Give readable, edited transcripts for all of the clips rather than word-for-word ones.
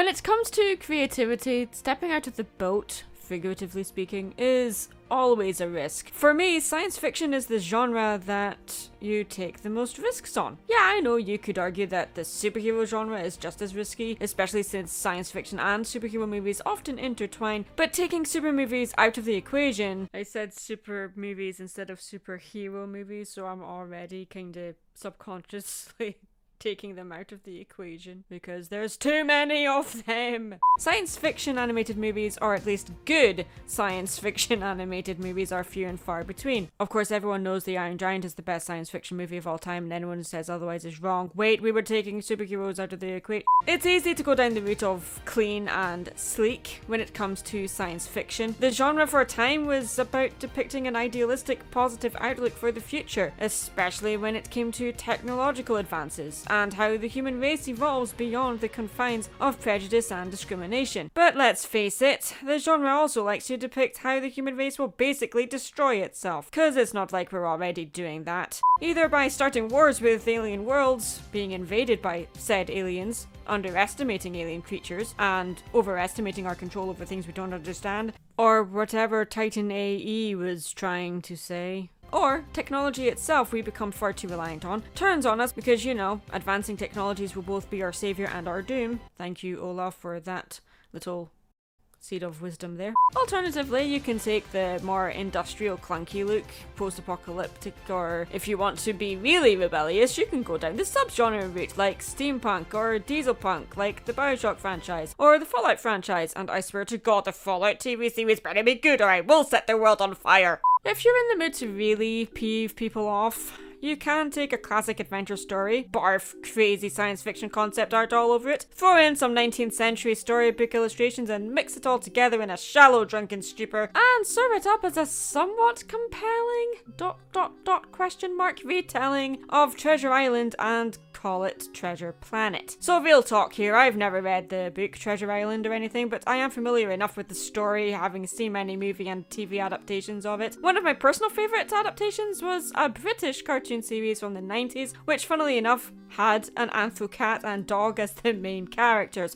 When it comes to creativity, stepping out of the boat, figuratively speaking, is always a risk. For me, science fiction is the genre that you take the most risks on. Yeah, I know you could argue that the superhero genre is just as risky, especially since science fiction and superhero movies often intertwine, but taking super movies out of the equation— I said super movies instead of superhero movies, so I'm already kinda subconsciously taking them out of the equation because there's too many of them. Science fiction animated movies, or at least good science fiction animated movies, are few and far between. Of course, everyone knows The Iron Giant is the best science fiction movie of all time, and anyone who says otherwise is wrong. Wait, we were taking superheroes out of the equation. It's easy to go down the route of clean and sleek when it comes to science fiction. The genre for a time was about depicting an idealistic, positive outlook for the future, especially when it came to technological advances and how the human race evolves beyond the confines of prejudice and discrimination. But let's face it, the genre also likes to depict how the human race will basically destroy itself, cause it's not like we're already doing that. Either by starting wars with alien worlds, being invaded by said aliens, underestimating alien creatures, and overestimating our control over things we don't understand, or whatever Titan AE was trying to say. Or technology itself we become far too reliant on, turns on us because, you know, advancing technologies will both be our savior and our doom. Thank you, Olaf, for that little seed of wisdom there. Alternatively, you can take the more industrial clunky look, post-apocalyptic, or if you want to be really rebellious, you can go down the subgenre route like steampunk or dieselpunk like the Bioshock franchise or the Fallout franchise, and I swear to God the Fallout TV series better be good or I will set the world on fire. If you're in the mood to really peeve people off, you can take a classic adventure story, barf crazy science fiction concept art all over it, throw in some 19th century storybook illustrations and mix it all together in a shallow drunken stupor, and serve it up as a somewhat compelling ... retelling of Treasure Island and call it Treasure Planet. So real talk here, I've never read the book Treasure Island or anything, but I am familiar enough with the story, having seen many movie and TV adaptations of it. One of my personal favourite adaptations was a British cartoon series from the 90s, which funnily enough had an anthro cat and dog as the main characters.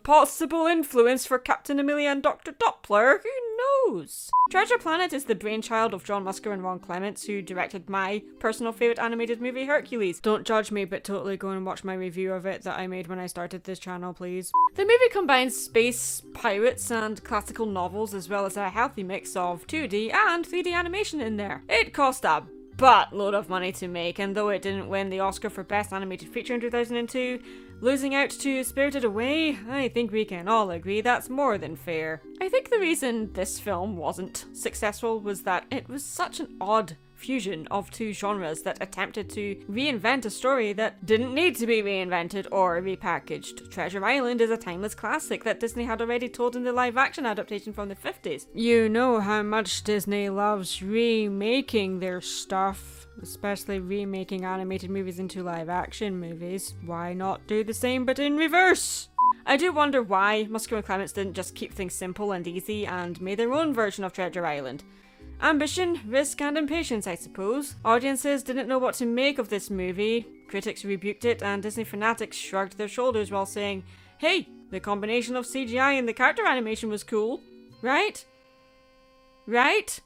Possible influence for Captain Amelia and Dr. Doppler? Who knows? Treasure Planet is the brainchild of John Musker and Ron Clements, who directed my personal favourite animated movie, Hercules. Don't judge me, but totally go and watch my review of it that I made when I started this channel, please. The movie combines space, pirates, and classical novels, as well as a healthy mix of 2D and 3D animation in there. It cost a buttload of money to make, and though it didn't win the Oscar for Best Animated Feature in 2002, losing out to Spirited Away, I think we can all agree that's more than fair. I think the reason this film wasn't successful was that it was such an odd fusion of two genres that attempted to reinvent a story that didn't need to be reinvented or repackaged. Treasure Island is a timeless classic that Disney had already told in the live-action adaptation from the 50s. You know how much Disney loves remaking their stuff, especially remaking animated movies into live-action movies. Why not do the same but in reverse? I do wonder why Musker and Clements didn't just keep things simple and easy and made their own version of Treasure Island. Ambition, risk, and impatience, I suppose. Audiences didn't know what to make of this movie, critics rebuked it, and Disney fanatics shrugged their shoulders while saying, hey, the combination of CGI and the character animation was cool, right? Right?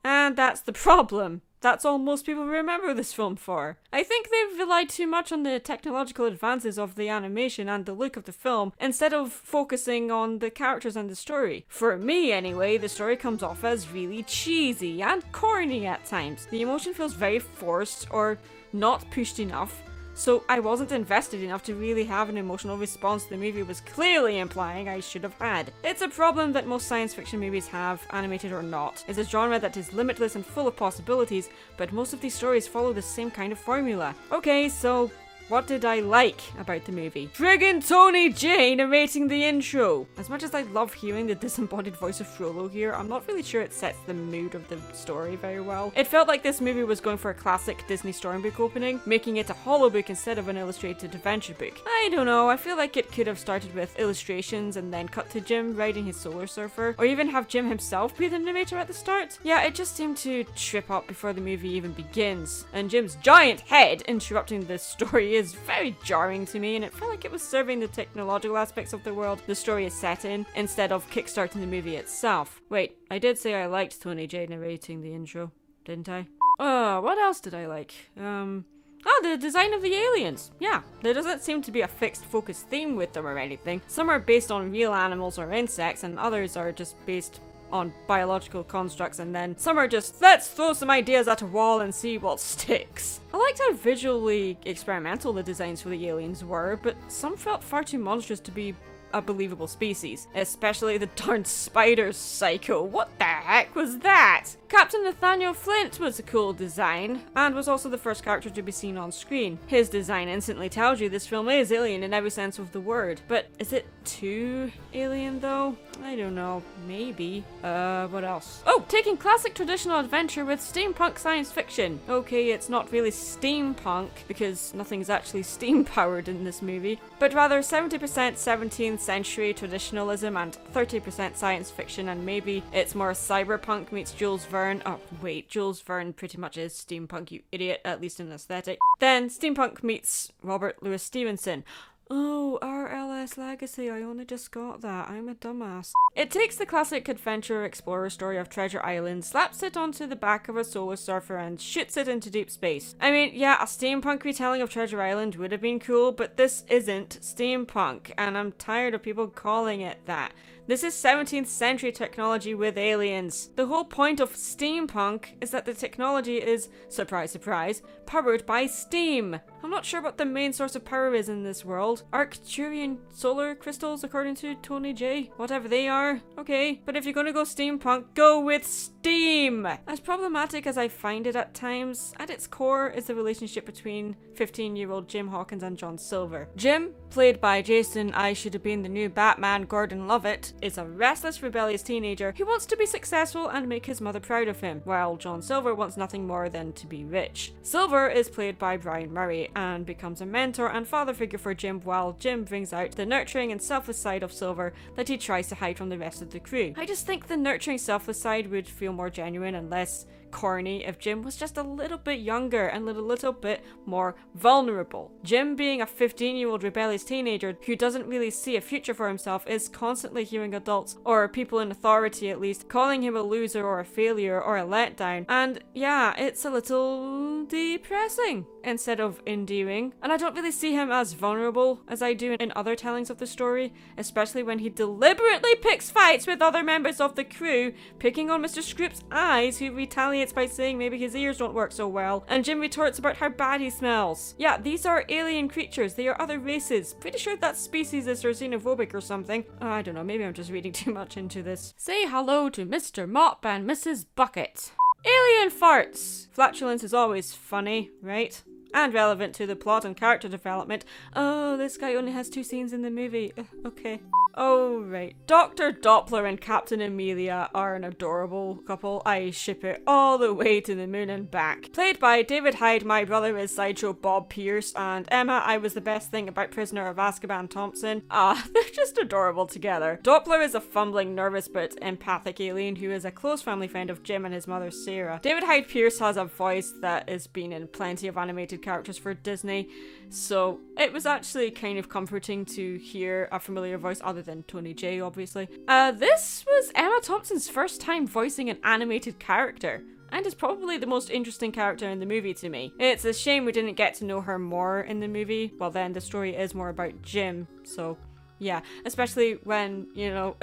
And that's the problem. That's all most people remember this film for. I think they've relied too much on the technological advances of the animation and the look of the film, instead of focusing on the characters and the story. For me, anyway, the story comes off as really cheesy and corny at times. The emotion feels very forced or not pushed enough, so I wasn't invested enough to really have an emotional response the movie was clearly implying I should have had. It's a problem that most science fiction movies have, animated or not. It's a genre that is limitless and full of possibilities, but most of these stories follow the same kind of formula. Okay, so what did I like about the movie? Friggin' Tony J narrating the intro! As much as I love hearing the disembodied voice of Frollo here, I'm not really sure it sets the mood of the story very well. It felt like this movie was going for a classic Disney storybook opening, making it a holobook instead of an illustrated adventure book. I don't know, I feel like it could have started with illustrations and then cut to Jim riding his Solar Surfer, or even have Jim himself be the narrator at the start. Yeah, it just seemed to trip up before the movie even begins, and Jim's giant head interrupting the story story is very jarring to me, and it felt like it was serving the technological aspects of the world the story is set in, instead of kickstarting the movie itself. Wait, I did say I liked Tony J narrating the intro, didn't I? What else did I like? The design of the aliens. Yeah, there doesn't seem to be a fixed focus theme with them or anything. Some are based on real animals or insects, and others are just based on biological constructs, and then some are just, let's throw some ideas at a wall and see what sticks. I liked how visually experimental the designs for the aliens were, but some felt far too monstrous to be a believable species, especially the darn spider psycho. What the heck was that? Captain Nathaniel Flint was a cool design, and was also the first character to be seen on screen. His design instantly tells you this film is alien in every sense of the word, but is it too alien though? I don't know, maybe. What else? Oh, taking classic traditional adventure with steampunk science fiction. Okay, it's not really steampunk, because nothing's actually steam powered in this movie, but rather 70% 17th century traditionalism and 30% science fiction, and maybe it's more cyberpunk meets Jules Verne. Oh wait, Jules Verne pretty much is steampunk, you idiot, at least in aesthetic. Then steampunk meets Robert Louis Stevenson. Oh, RLS Legacy, I only just got that. I'm a dumbass. It takes the classic adventure explorer story of Treasure Island, slaps it onto the back of a solar surfer, and shoots it into deep space. I mean, yeah, a steampunk retelling of Treasure Island would have been cool, but this isn't steampunk, and I'm tired of people calling it that. This is 17th century technology with aliens. The whole point of steampunk is that the technology is, surprise surprise, powered by steam. I'm not sure what the main source of power is in this world. Arcturian solar crystals, according to Tony J. Whatever they are. Okay, but if you're gonna go steampunk, go with steam! As problematic as I find it at times, at its core is the relationship between 15-year-old Jim Hawkins and John Silver. Jim, played by Jason I Should Have Been the New Batman Gordon Levitt, is a restless, rebellious teenager who wants to be successful and make his mother proud of him, while John Silver wants nothing more than to be rich. Silver is played by Brian Murray and becomes a mentor and father figure for Jim, while Jim brings out the nurturing and selfless side of Silver that he tries to hide from the rest of the crew. I just think the nurturing, selfless side would feel more genuine and less corny if Jim was just a little bit younger and a little bit more vulnerable. Jim, being a 15-year-old rebellious teenager who doesn't really see a future for himself, is constantly hearing adults, or people in authority at least, calling him a loser or a failure or a letdown. And yeah, it's a little depressing instead of endearing. And I don't really see him as vulnerable as I do in other tellings of the story, especially when he deliberately picks fights with other members of the crew, picking on Mr. Scroop's eyes, who retaliates by saying maybe his ears don't work so well, and Jim retorts about how bad he smells. Yeah, these are alien creatures. They are other races. Pretty sure that species is xenophobic or something. I don't know, maybe I'm just reading too much into this. Say hello to Mr. Mop and Mrs. Bucket. Alien farts! Flatulence is always funny, right? And relevant to the plot and character development. Oh, this guy only has 2 scenes in the movie. Okay. Oh, right. Dr. Doppler and Captain Amelia are an adorable couple. I ship it all the way to the moon and back. Played by David Hyde, my brother is Sideshow Bob Pierce, and Emma, I was the best thing about Prisoner of Azkaban Thompson. They're just adorable together. Doppler is a fumbling, nervous, but empathic alien who is a close family friend of Jim and his mother Sarah. David Hyde Pierce has a voice that has been in plenty of animated characters for Disney, so it was actually kind of comforting to hear a familiar voice other than Tony J, obviously. This was Emma Thompson's first time voicing an animated character, and is probably the most interesting character in the movie to me. It's a shame we didn't get to know her more in the movie. Well, then the story is more about Jim, so yeah, especially when, you know,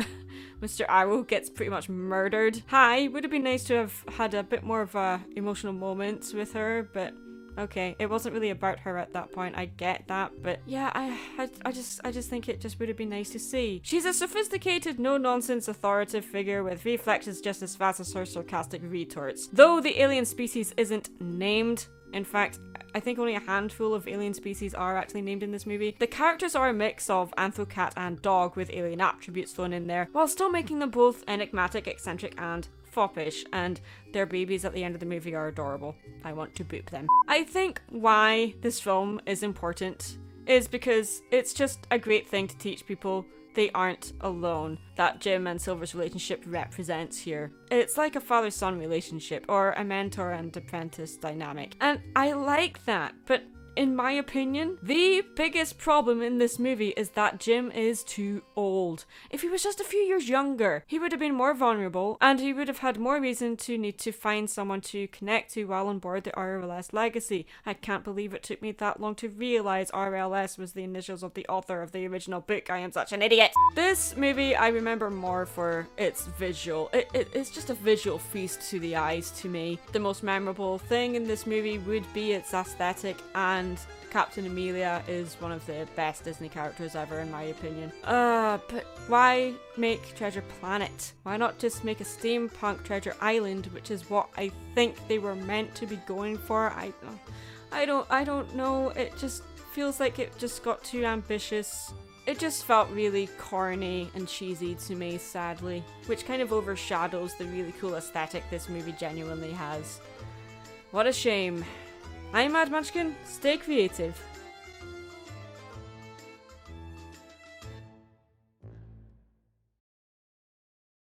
Mr. Arrow gets pretty much murdered. Would have been nice to have had a bit more of a emotional moment with her, but okay, it wasn't really about her at that point, I get that, but yeah, I just think it just would have been nice to see. She's a sophisticated, no-nonsense authoritative figure with reflexes just as fast as her sarcastic retorts. Though the alien species isn't named, in fact, I think only a handful of alien species are actually named in this movie, the characters are a mix of anthrocat and dog with alien attributes thrown in there, while still making them both enigmatic, eccentric, and foppish, and their babies at the end of the movie are adorable. I want to boop them. I think why this film is important is because it's just a great thing to teach people they aren't alone, that Jim and Silver's relationship represents here. It's like a father-son relationship, or a mentor and apprentice dynamic, and I like that, but in my opinion, the biggest problem in this movie is that Jim is too old. If he was just a few years younger, he would have been more vulnerable, and he would have had more reason to need to find someone to connect to while on board the RLS Legacy. I can't believe it took me that long to realise RLS was the initials of the author of the original book. I am such an idiot. This movie I remember more for its visual. It's just a visual feast to the eyes to me. The most memorable thing in this movie would be its aesthetic, and Captain Amelia is one of the best Disney characters ever in my opinion. But why make Treasure Planet? Why not just make a steampunk Treasure Island, which is what I think they were meant to be going for? I don't know. It just feels like it just got too ambitious. It just felt really corny and cheesy to me, sadly, which kind of overshadows the really cool aesthetic this movie genuinely has. What a shame. I'm Mad Munchkin, stay creative.